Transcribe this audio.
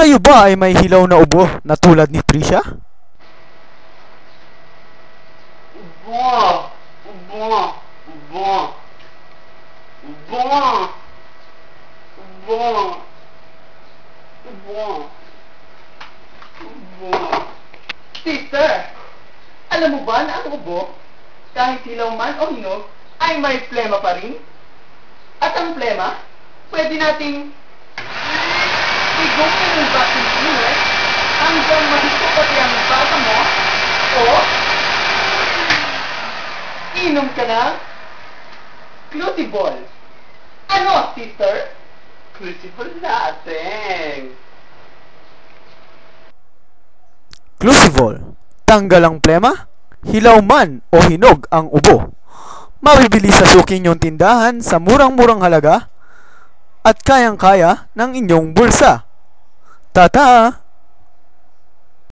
Kayo ba ay may hilaw na ubo na tulad ni Trisha? Ubo! Ubo! Ubo! Ubo! Ubo! Ubo! Ubo! Sister! Alam mo ba na ang ubo, kahit hilaw man o hinog, ay may plema pa rin? At ang plema, pwede nating igupin ng vacuum cleaner hanggang mahigpit pati ang bata mo o inom ka ng Clusibol. Ano, sister? Clusibol natin. Clusivol, tanggal ang plema, hilaw man o hinog ang ubo. Mabibili sa suking inyong tindahan sa murang-murang halaga at kayang-kaya ng inyong bulsa. Tata!